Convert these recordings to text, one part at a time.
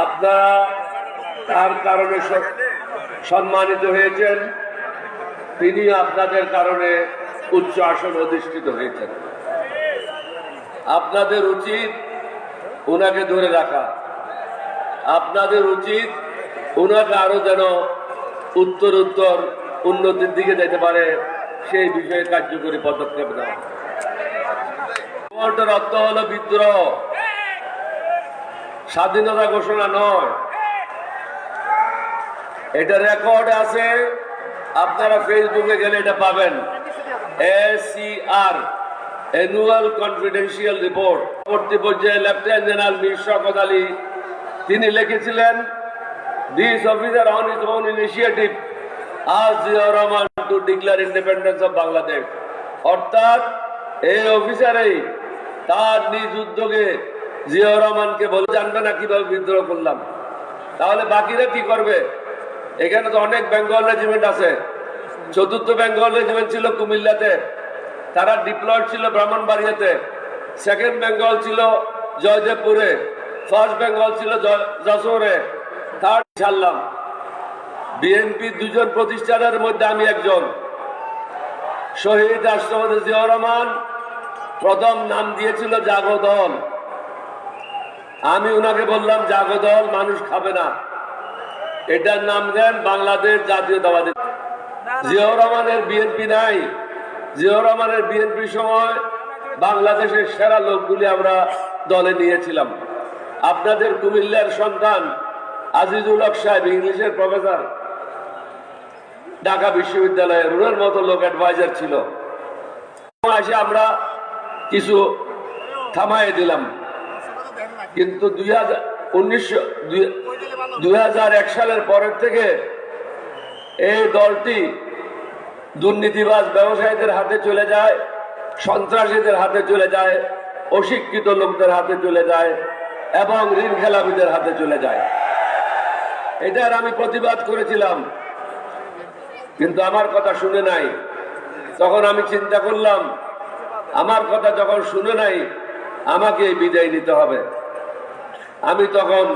আপনারা তার কারণে সম্মানিত হয়েছেন, তিনি আপনাদের কারণে উচ্চ আসন অধিষ্ঠিত হয়েছেন। আপনাদের উচিত ওনাকে ধরে রাখা, আপনাদের উচিত ওনাকে আরো যেন উত্তর উন্নতির দিকে যেতে পারে সেই বিষয়ে কার্যকরী পদক্ষেপ নেওয়া। রিভোল্টের অর্থ হলো বিদ্রোহ, স্বাধীনতা ঘোষণা নয়। এটা রেকর্ড আছে, আপনারা ফেসবুকে গেলে এটা পাবেন। ACR অ্যানুয়াল কনফিডেন্সিয়াল রিপোর্ট পরবর্তী পর্যায়ে লেফটেন্যান্ট জেনারেল মীর শওকত আলী তিনি লিখেছিলেন, this officer on his own initiative asked Ziaur Rahman two declare independence of Bangladesh. অর্থাৎ এই অফিসারই তার নিজ উদ্যোগে জিয়াউর রহমানকে বলে, জানবে না কিভাবে বিদ্রোহ করলাম, তাহলে বাকিরা কি করবে? এখানে তো অনেক বেঙ্গল রেজিমেন্ট আছে। চতুর্থ বেঙ্গল রেজিমেন্ট ছিল কুমিল্লাতে, তারা ডিপ্লয়েড ছিল ব্রাহ্মণবাড়িয়াতে। সেকেন্ড বেঙ্গল ছিল জয়দেবপুরে, ফার্স্ট বেঙ্গল ছিল যশোরে, থার্ড ছাড়লাম। বিএনপির দুজন প্রতিষ্ঠানের মধ্যে আমি একজন। শহীদ রাষ্ট্রপতি জিয়াউর রহমান প্রথম নাম দিয়েছিল জাগো দল। আমি ওনাকে বললাম, জাগো দল মানুষ খাবে না, এটার নাম দেন বাংলাদেশ জাতীয়তাবাদী। জিয়াউর রহমানের বিএনপি নাই। জিয়াউর রহমানের বিএনপির সময় বাংলাদেশের সেরা লোকগুলি আমরা দলে নিয়েছিলাম। আপনাদের কুমিল্লার সন্তান আজিজুল হক সাহেব ইংলিশের প্রফেসর, ঢাকা বিশ্ববিদ্যালয়ের রুলের মতো লোক অ্যাডভাইজার ছিল। আসে আমরা কিছু থামাই দিলাম, কিন্তু 2001 সালের পরের থেকে এই দলটি দুর্নীতিবাজ ব্যবসায়ীদের হাতে চলে যায়, সন্ত্রাসীদের হাতে চলে যায়, অশিক্ষিত লোকদের হাতে চলে যায় এবং ঋণ খেলাপিদের হাতে চলে যায়। এটার আমি প্রতিবাদ করেছিলাম, কিন্তু আমার কথা শুনে নাই। তখন আমি চিন্তা করলাম, আমার কথা যখন শুনে নাই, আমাকে বিদায় নিতে হবে। আমি তখন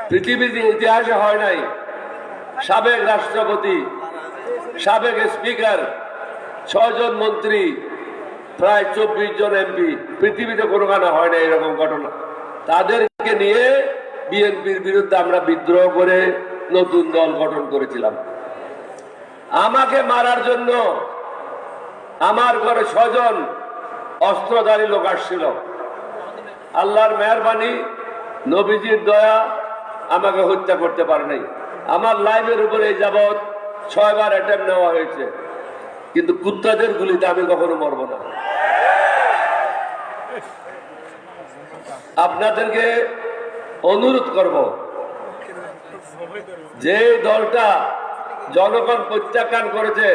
পৃথিবীর ইতিহাসে হয় নাই, সাবেক রাষ্ট্রপতি, সাবেক স্পিকার, 6 জন মন্ত্রী, প্রায় 24 জন এমপি, পৃথিবীতে কোনোখানে হয় না এরকম ঘটনা। তাদেরকে নিয়ে বিএনপির বিরুদ্ধে আমরা বিদ্রোহ করে নতুন দল গঠন করেছিলাম। আমাকে মারার জন্য আমার ঘরে 6 জন অস্ত্রধারী লোক আসছিল। আল্লাহর মেহেরবানি, নবীজির দয়া, আমাকে হত্যা করতে পারে নাই। আমার লাইফের উপরে এই যাবৎ 6 বার অ্যাটেম্প নেওয়া হয়েছে, কিন্তু কুত্তাদের গুলিতে আমি কখনো মরব না। আপনাদেরকে অনুরোধ করব, যে দলটা জনগণ প্রত্যাখ্যান করেছে,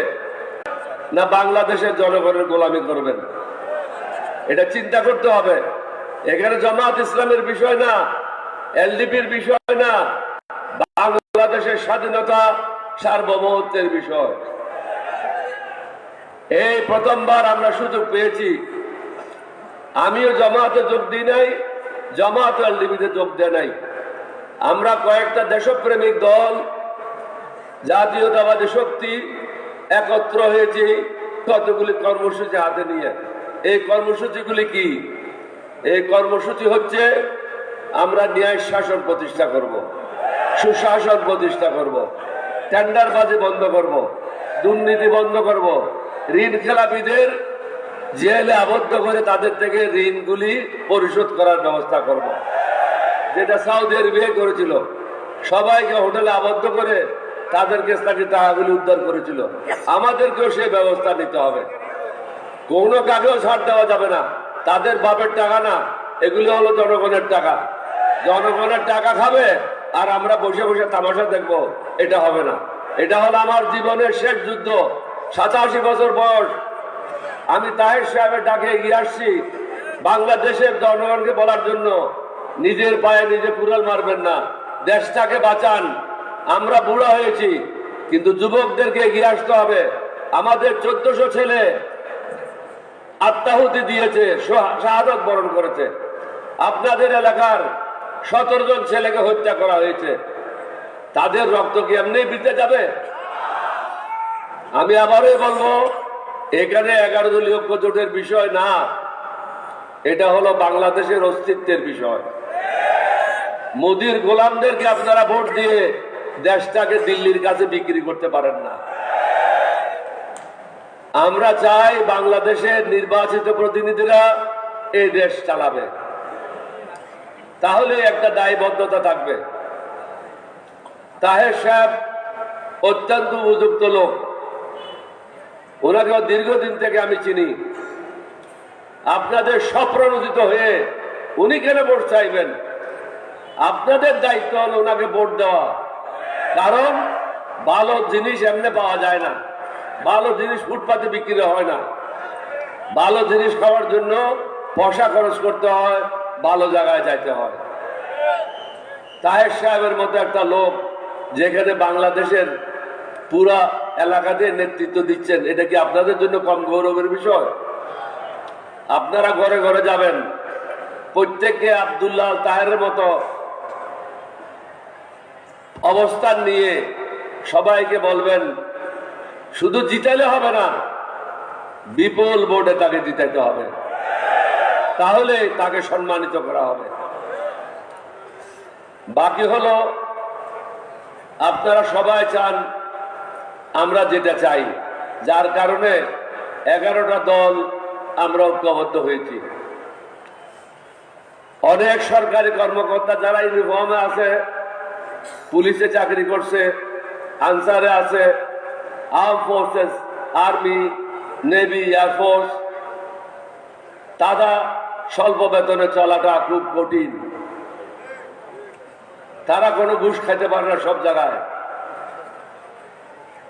না বাংলাদেশের জনগণের গোলামি করবেন, এটা চিন্তা করতে হবে। এখানে জামাত ইসলামের বিষয় না, এলডিপির বিষয় না, বাংলাদেশের স্বাধীনতা সার্বভৌমত্বের বিষয়। এই প্রথমবার আমরা সুযোগ পেয়েছি। আমিও জামাতে যোগ দিই নাই, জামাত এলডিপিতে যোগ দেয় নাই। আমরা কয়েকটা দেশপ্রেমিক দল, জাতীয়তাবাদী শক্তি একত্র হয়েছি কতগুলি কর্মসূচি হাতে নিয়ে। এই কর্মসূচিগুলি কি? এই কর্মসূচি হচ্ছে, আমরা ন্যায় শাসন প্রতিষ্ঠা করব, সুশাসন প্রতিষ্ঠা করব, টেন্ডারবাজি বন্ধ করব, দুর্নীতি বন্ধ করব, ঋণ খেলাপিদের জেলে আবদ্ধ করে তাদের থেকে ঋণগুলি পরিশোধ করার ব্যবস্থা করব। যেটা সৌদি আরবে করেছিল, সবাইকে হোটেলে আবদ্ধ করে তাদের কাছ থেকে টাকাগুলি উদ্ধার করেছিল। আমাদেরকেও সেই ব্যবস্থা নিতে হবে। কোনো কাকেও ছাড় দেওয়া যাবে না। তাদের বাপের টাকা না, এগুলো হলো জনগণের টাকা। জনগণের টাকা খাবে আর আমরা বসে বসে তামাশা দেখবো, এটা হবে না। এটা হলো আমার জীবনের শেষ যুদ্ধ। 87 বছর বয়স। আমি তাহের সাহেবের ডাকে এগিয়ে আসছি বাংলাদেশের জনগণকে বলার জন্য, নিজের পায়ে নিজে কুড়াল মারবেন না, দেশটাকে বাঁচান। আমরা বুড়া হয়েছি, কিন্তু যুবকদেরকে এগিয়ে আসতে হবে। আমাদের 1400 ছেলে আত্মাহুতি দিয়েছে, শাহাদত বরণ করেছে। আপনাদের এলাকার 17 জন ছেলেকে হত্যা করা হয়েছে, তাদের রক্ত কি এমনি বৃদ্ধে যাবে? আমি আবারই বলবো, এখানে 11 দলীয় ঐক্য জোটের বিষয় না, এটা হলো বাংলাদেশের অস্তিত্বের বিষয়। মোদির গোলামদেরকে আপনারা ভোট দিয়ে দেশটাকে দিল্লির কাছে বিক্রি করতে পারেন না। আমরা চাই বাংলাদেশের নির্বাচিত প্রতিনিধিরা এই দেশ চালাবে, তাহলে একটা দায়বদ্ধতা থাকবে। তাহের সাহেব অত্যন্ত উপযুক্ত লোক, ওনাকে দীর্ঘদিন থেকে আমি চিনি। আপনাদের স্বপ্রণোদিত হয়ে উনি কেন ভোট চাইবেন? আপনাদের দায়িত্ব হল ওনাকে ভোট দেওয়া, কারণ ভালো জিনিস এমনি পাওয়া যায় না, ভালো জিনিস ফুটপাতে বিক্রি হয় না। ভালো জিনিস খাওয়ার জন্য পয়সা খরচ করতে হয়, ভালো জায়গায় যাইতে হয়। তাহের সাহেবের মতো একটা লোক যেখানে বাংলাদেশের পুরা এলাকাতে নেতৃত্ব দিচ্ছেন, এটা কি আপনাদের জন্য কম গৌরবের বিষয়? আপনারা ঘরে ঘরে যাবেন, প্রত্যেককে আব্দুল্লাহ তাহেরের মতো অবস্থান নিয়ে সবাইকে বলবেন, শুধু জিতাইলে হবে না, বিপুল ভোটে তাকে জিতাইতে হবে, তাহলে তাকে সম্মানিত করা হবে। বাকি হলো, আপনারা সবাই চান আমরা যেটা চাই, যার কারণে 11টা দল আমরা ঐক্যবদ্ধ হয়েছি। অনেক সরকারি কর্মকর্তা যারা ইউনিফর্মে আছে, পুলিশে চাকরি করছে, আনসারে আছে, arm forces, army, navy, air force, তারা স্বল্প বেতনে চলাটা খুব কঠিন। তারা কোনো ঘুষ খেতে পারে না সব জায়গায়।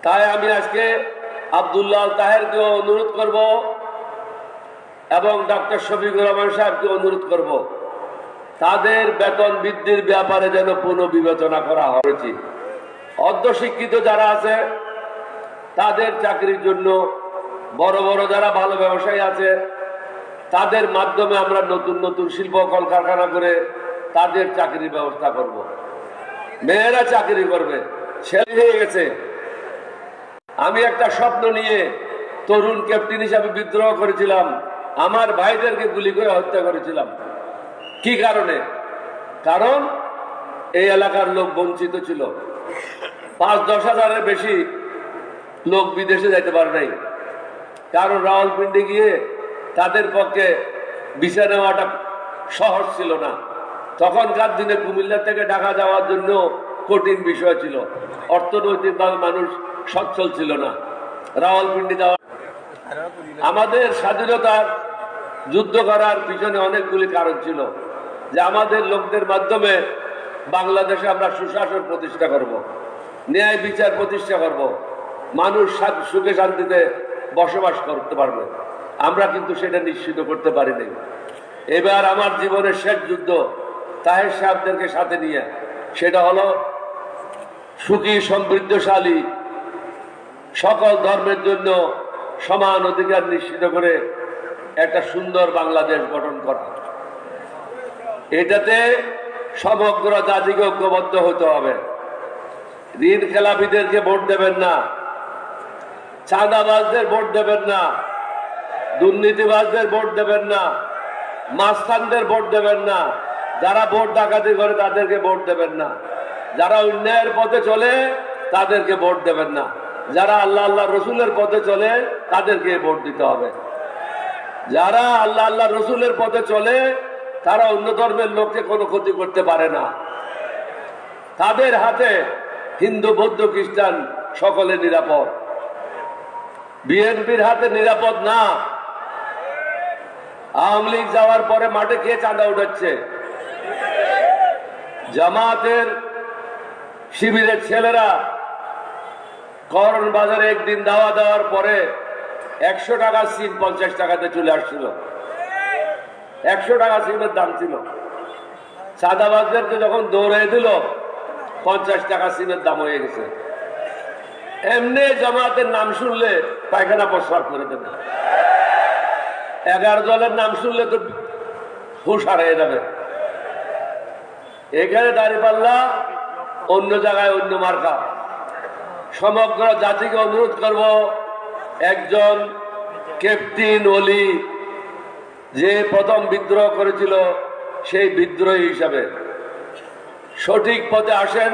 তাই আমি আজকে আব্দুল্লাহ তাহেরকে অনুরোধ করব এবং ডক্টর শফিকুর রহমান সাহেবকে অনুরোধ করব, তাদের বেতন বৃদ্ধির ব্যাপারে যেন পুনর্বিবেচনা করা হয়েছে। অর্ধশিক্ষিত যারা আছে তাদের চাকরির জন্য, বড় বড় যারা ভালো ব্যবসায়ী আছে তাদের মাধ্যমে আমরা নতুন নতুন শিল্প কলকারখানা করে তাদের চাকরির ব্যবস্থা করব। মেয়েরা চাকরি করবে, ছেলে হয়ে গেছে। আমি একটা স্বপ্ন নিয়ে তরুণ ক্যাপ্টেন হিসাবে বিদ্রোহ করেছিলাম, আমার ভাইদেরকে গুলি করে হত্যা করেছিলাম। কি কারণে? কারণ এই এলাকার লোক বঞ্চিত ছিল। 5-10 হাজারের বেশি লোক বিদেশে যাইতে পারে নাই, কারণ রাওয়ালপিন্ডি গিয়ে তাদের পক্ষে ভিসা নেওয়াটা সহজ ছিল না। তখনকার দিনে কুমিল্লা থেকে ঢাকা যাওয়ার জন্য কঠিন বিষয় ছিল, অর্থনৈতিকভাবে মানুষ সচ্ছল ছিল না। রাওয়ালপিন্ডি যাওয়া, আমাদের স্বাধীনতার যুদ্ধ করার পিছনে অনেকগুলি কারণ ছিল, যে আমাদের লোকদের মাধ্যমে বাংলাদেশে আমরা সুশাসন প্রতিষ্ঠা করব, ন্যায় বিচার প্রতিষ্ঠা করব, মানুষ সুখে শান্তিতে বসবাস করতে পারবে। আমরা কিন্তু সেটা নিশ্চিত করতে পারিনি। এবার আমার জীবনের শেষ যুদ্ধ তাহের সাহেবদেরকে সাথে নিয়ে, সেটা হলো সুখী সমৃদ্ধশালী সকল ধর্মের জন্য সমান অধিকার নিশ্চিত করে একটা সুন্দর বাংলাদেশ গঠন করা। এটাতে সমগ্র জাতিকে ঐক্যবদ্ধ হতে হবে। ঋণ খেলাপিদেরকে ভোট দেবেন না, চাঁদাবাজদের ভোট দেবেন না, দুর্নীতিবাজদের ভোট দেবেন না, মাস্তানদের ভোট দেবেন না, যারা ভোট ডাকাতি করে তাদেরকে ভোট দেবেন না, যারা অন্যায়ের পথে চলে তাদেরকে ভোট দেবেন না, যারা আল্লাহ আল্লাহ রসুলের পথে চলে তাদেরকে ভোট দিতে হবে। যারা আল্লাহ আল্লাহ রসুলের পথে চলে তারা অন্য ধর্মের লোককে কোনো ক্ষতি করতে পারে না। তাদের হাতে হিন্দু, বৌদ্ধ, খ্রিস্টান সকলে নিরাপদ, বিএনপির হাতে নিরাপদ না। আওয়ামী লীগ যাওয়ার পরে মাঠে কে চাঁদা উঠাচ্ছে? জামাতের শিবিরের ছেলেরা করণ বাজারে একদিন দাওয়া দেওয়ার পরে 100 টাকা সিম 50 টাকাতে চলে আসছিল। 100 টাকা সিমের দাম ছিল। চাঁদাবাজদেরকে যখন দৌড়ে দিল 50 টাকা সিমের দাম হয়ে গেছে। এমনি জামাতের নাম শুনলে পায়খানা প্রস্রাব করে দেবে। 11 দলের নাম শুনলে তো হুঁশ হারিয়ে যাবে। এখানে দাঁড়িপাল্লা, অন্য জায়গায় অন্য মার্কা। সমগ্র জাতিকে অনুরোধ করব, একজন ক্যাপ্টেন ওলি যে প্রথম বিদ্রোহ করেছিল, সেই বিদ্রোহী হিসাবে সঠিক পথে আসেন,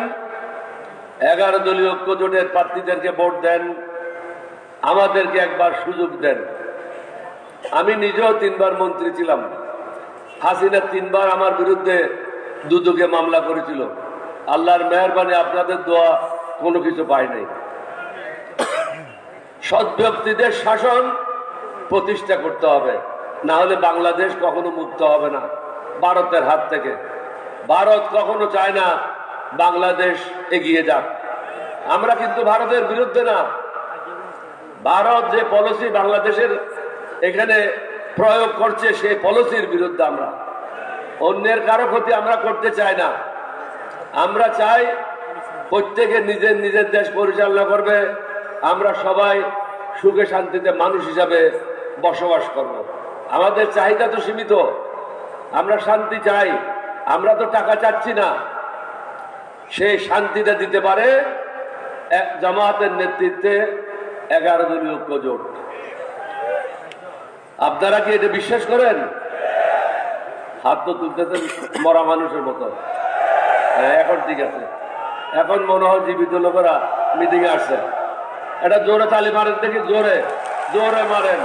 11 দলীয় ঐক্য জোটের প্রার্থীদেরকে ভোট দেন, আমাদেরকে একবার সুযোগ দেন। আমি নিজেও 3 বার মন্ত্রী ছিলাম। হাসিনা 3 বার আমার বিরুদ্ধে দুদকে মামলা করেছিল। আল্লাহর মেহেরবানি, আপনাদের দোয়া, কোনো কিছু পাই নাই। সৎ ব্যক্তিদের শাসন প্রতিষ্ঠা করতে হবে, না হলে বাংলাদেশ কখনো মুক্ত হবে না ভারতের হাত থেকে। ভারত কখনো চায় না বাংলাদেশ এগিয়ে যাক। আমরা কিন্তু ভারতের বিরুদ্ধে না। ভারত যে পলিসি বাংলাদেশের এখানে প্রয়োগ করছে, সেই পলিসির বিরুদ্ধে আমরা। অন্যের কারো ক্ষতি আমরা করতে চাই না। আমরা চাই প্রত্যেকে নিজের নিজের দেশ পরিচালনা করবে, আমরা সবাই সুখে শান্তিতে মানুষ হিসাবে বসবাস করব। আমাদের চাহিদা তো সীমিত, আমরা শান্তি চাই। আমরা তো টাকা চাচ্ছি না। সেই শান্তিটা দিতে পারে জামায়াতের নেতৃত্বে 11 দলীয় ঐক্য জোট। আপনারা কি এটা বিশ্বাস করেন? হাত তো তুলতেছেন মরা মানুষের মতো। এখন ঠিক আছে, এখন মনে হয় জীবিত লোকেরা মিটিং আসছে। এটা জোরে তালি মারেন, দেখি জোরে জোরে মারেন।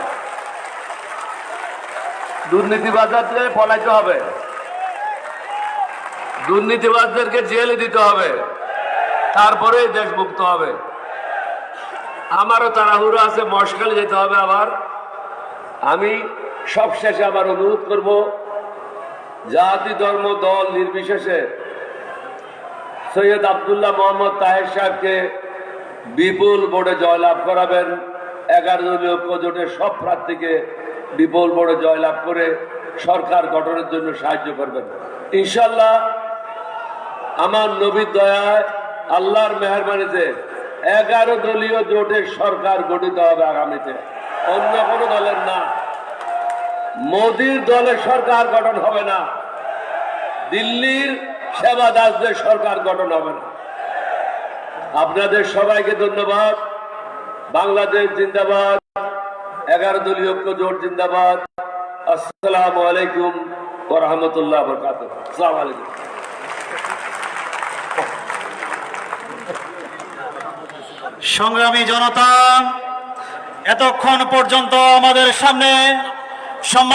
দুর্নীতিবাজদের পলাইতে হবে, দুর্নীতিবাজদেরকে জেলে দিতে হবে, তারপরে দেশ মুক্ত হবে। আমারও তাড়াহুড়ো আছে, মশকালে যেতে হবে আবার। আমি সবশেষে আবার অনুরোধ করব, জাতি ধর্ম দল নির্বিশেষে সৈয়দ আব্দুল্লাহ মোহাম্মদ তাহের সাহেবকে বিপুল ভোটে জয়লাভ করাবেন। 11 দলীয় ঐক্য জোটের সব প্রার্থীকে বিপুল ভোটে জয়লাভ করে সরকার গঠনের জন্য সাহায্য করবেন ইনশাল্লাহ। আমার নবীর দয়ায়, আল্লাহর মেহেরবানিতে 11 দলীয় জোটের সরকার গঠিত হবে আগামীতে, অন্য কোনো দলের না। মোদির দলের সরকার গঠন হবে না, দিল্লির সেবা দাসদের সরকার গঠন হবে না। আপনাদের সবাইকে ধন্যবাদ। বাংলাদেশ জিন্দাবাদ, 11 দলীয় ঐক্য জোট জিন্দাবাদ। আসসালামু আলাইকুম ওয়া রাহমাতুল্লাহি ওয়া বারাকাতুহু। আসসালামু আলাইকুম। সংগ্রামী জনতা, এতক্ষণ পর্যন্ত আমাদের সামনে